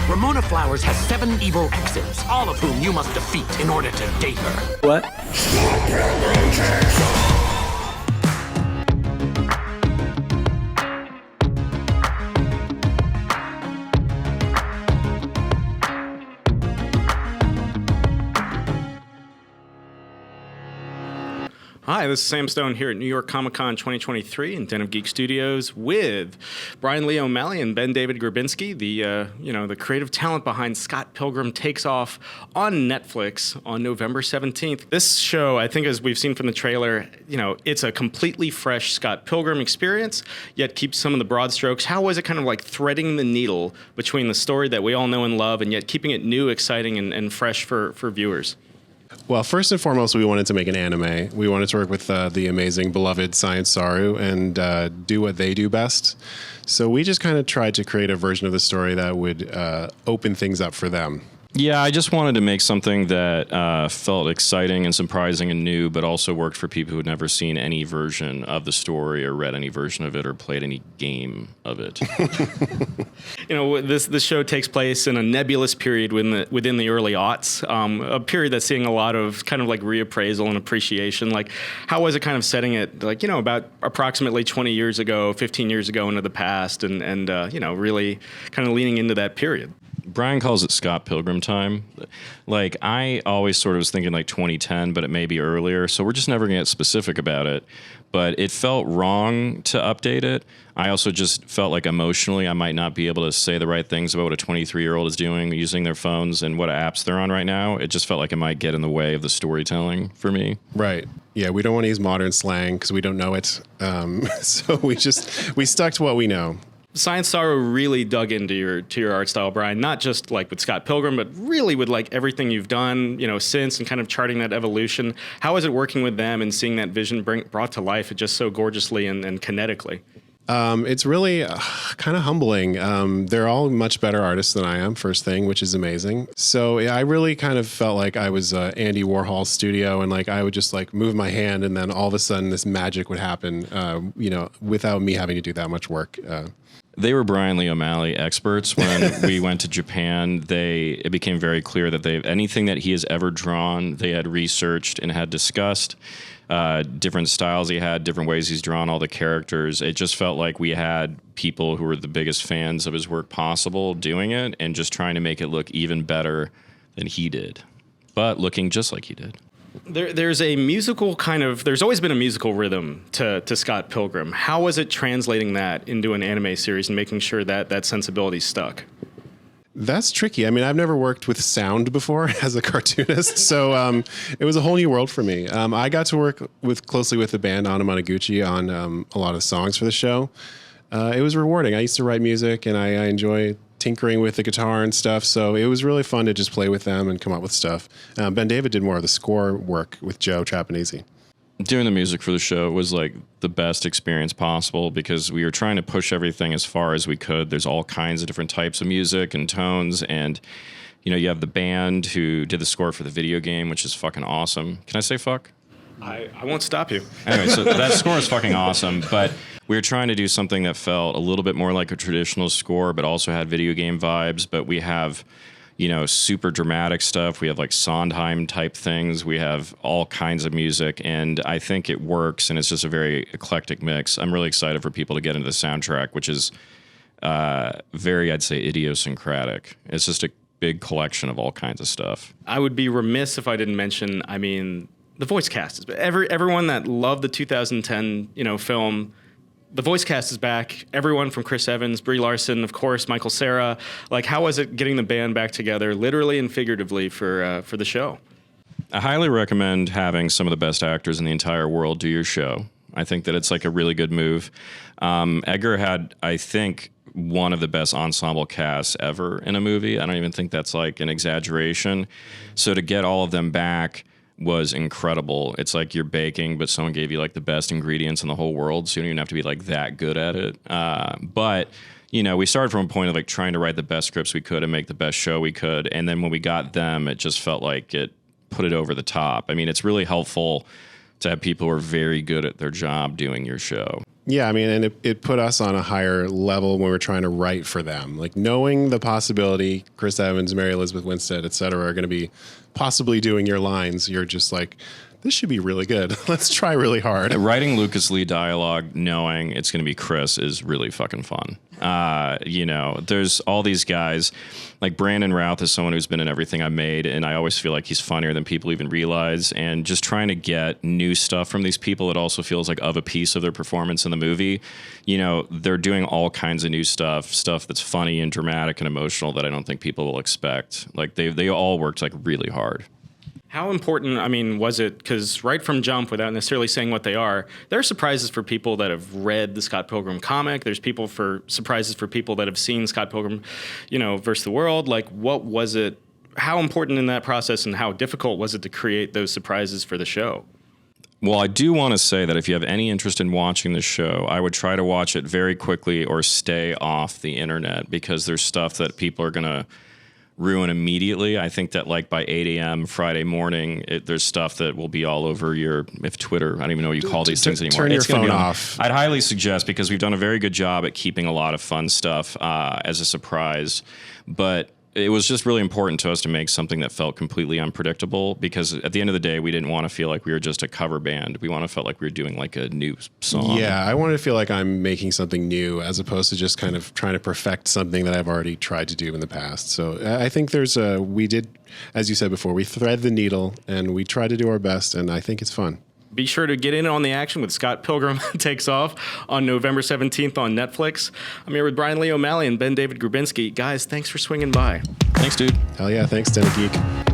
Ramona Flowers has 7 evil exes, all of whom you must defeat in order to date her. What? Hi, this is Sam Stone here at New York Comic Con 2023 in Den of Geek Studios with Bryan Lee O'Malley and BenDavid Grabinski, the creative talent behind Scott Pilgrim Takes Off on Netflix on November 17th. This show, I think, as we've seen from the trailer, it's a completely fresh Scott Pilgrim experience, yet keeps some of the broad strokes. How was it kind of like threading the needle between the story that we all know and love and yet keeping it new, exciting, and fresh for viewers? Well, first and foremost, we wanted to make an anime. We wanted to work with the amazing, beloved Science Saru and do what they do best. So we just kind of tried to create a version of the story that would open things up for them. Yeah, I just wanted to make something that felt exciting and surprising and new, but also worked for people who had never seen any version of the story or read any version of it or played any game of it. This show takes place in a nebulous period within the early aughts, a period that's seeing a lot of kind of like reappraisal and appreciation. Like, how was it kind of setting it, like, about approximately 20 years ago, 15 years ago into the past, and really kind of leaning into that period? Bryan calls it Scott Pilgrim time. Like, I always sort of was thinking like 2010, but it may be earlier. So we're just never going to get specific about it. But it felt wrong to update it. I also just felt like emotionally I might not be able to say the right things about what a 23-year-old is doing using their phones and what apps they're on right now. It just felt like it might get in the way of the storytelling for me. Right. Yeah, we don't want to use modern slang because we don't know it. So we stuck to what we know. Science Saru really dug into your art style, Bryan, not just like with Scott Pilgrim, but really with like everything you've done, since, and kind of charting that evolution. How is it working with them and seeing that vision brought to life just so gorgeously and kinetically? It's really kind of humbling. They're all much better artists than I am, first thing, which is amazing. So I really kind of felt like I was Andy Warhol's studio, and like I would just like move my hand, and then all of a sudden this magic would happen, without me having to do that much work. They were Bryan Lee O'Malley experts. When we went to Japan, it became very clear that anything that he has ever drawn, they had researched and had discussed. Different styles he had, different ways he's drawn all the characters. It just felt like we had people who were the biggest fans of his work possible doing it and just trying to make it look even better than he did, but looking just like he did. There's always been a musical rhythm to Scott Pilgrim. How was it translating that into an anime series and making sure that sensibility stuck? That's tricky. I mean, I've never worked with sound before as a cartoonist, so it was a whole new world for me. I got to work closely with the band Anamanaguchi on a lot of songs for the show. It was rewarding. I used to write music, and I enjoy tinkering with the guitar and stuff, so it was really fun to just play with them and come up with stuff. BenDavid did more of the score work with Joe Trapanese. Doing the music for the show was like the best experience possible because we were trying to push everything as far as we could. There's all kinds of different types of music and tones, and you have the band who did the score for the video game, which is fucking awesome. Can I say fuck? I won't stop you. Anyway, so that score is fucking awesome, but we were trying to do something that felt a little bit more like a traditional score, but also had video game vibes. But we have, super dramatic stuff. We have like Sondheim type things. We have all kinds of music, and I think it works, and it's just a very eclectic mix. I'm really excited for people to get into the soundtrack, which is very, I'd say, idiosyncratic. It's just a big collection of all kinds of stuff. I would be remiss if I didn't mention, the voice cast is everyone that loved the 2010 film. The voice cast is back. Everyone from Chris Evans, Brie Larson, of course, Michael Cera. Like, how was it getting the band back together, literally and figuratively, for the show? I highly recommend having some of the best actors in the entire world do your show. I think that it's like a really good move. Edgar had, I think, one of the best ensemble casts ever in a movie. I don't even think that's like an exaggeration. So to get all of them back was incredible. It's like you're baking, but someone gave you like the best ingredients in the whole world, so you don't even have to be like that good at it. But we started from a point of like trying to write the best scripts we could and make the best show we could. And then when we got them, it just felt like it put it over the top. I mean, it's really helpful to have people who are very good at their job doing your show. Yeah, I mean, and it put us on a higher level when we're trying to write for them. Like knowing the possibility Chris Evans, Mary Elizabeth Winstead, et cetera, are going to be possibly doing your lines. You're just like, this should be really good. Let's try really hard. Writing Lucas Lee dialogue, knowing it's going to be Chris, is really fucking fun. There's all these guys, like Brandon Routh is someone who's been in everything I've made, and I always feel like he's funnier than people even realize. And just trying to get new stuff from these people, it also feels like of a piece of their performance in the movie. They're doing all kinds of new stuff that's funny and dramatic and emotional that I don't think people will expect. Like they all worked like really hard. How important, was it? Because right from jump, without necessarily saying what they are, there are surprises for people that have read the Scott Pilgrim comic. There's surprises for people that have seen Scott Pilgrim, versus the world. Like, what was it? How important in that process, and how difficult was it to create those surprises for the show? Well, I do want to say that if you have any interest in watching the show, I would try to watch it very quickly or stay off the internet, because there's stuff that people are going to ruin immediately. I think that like by 8 a.m. Friday morning, there's stuff that will be all over if Twitter, I don't even know what you call these things anymore. Turn your phone off. I'd highly suggest, because we've done a very good job at keeping a lot of fun stuff as a surprise, but it was just really important to us to make something that felt completely unpredictable, because at the end of the day, we didn't want to feel like we were just a cover band. We want to feel like we were doing like a new song. Yeah, I wanted to feel like I'm making something new, as opposed to just kind of trying to perfect something that I've already tried to do in the past. So I think we did, as you said before, we thread the needle and we try to do our best, and I think it's fun. Be sure to get in on the action with Scott Pilgrim Takes Off on November 17th on Netflix. I'm here with Bryan Lee O'Malley and BenDavid Grabinski. Guys, thanks for swinging by. Thanks, dude. Hell yeah, thanks, Den of Geek.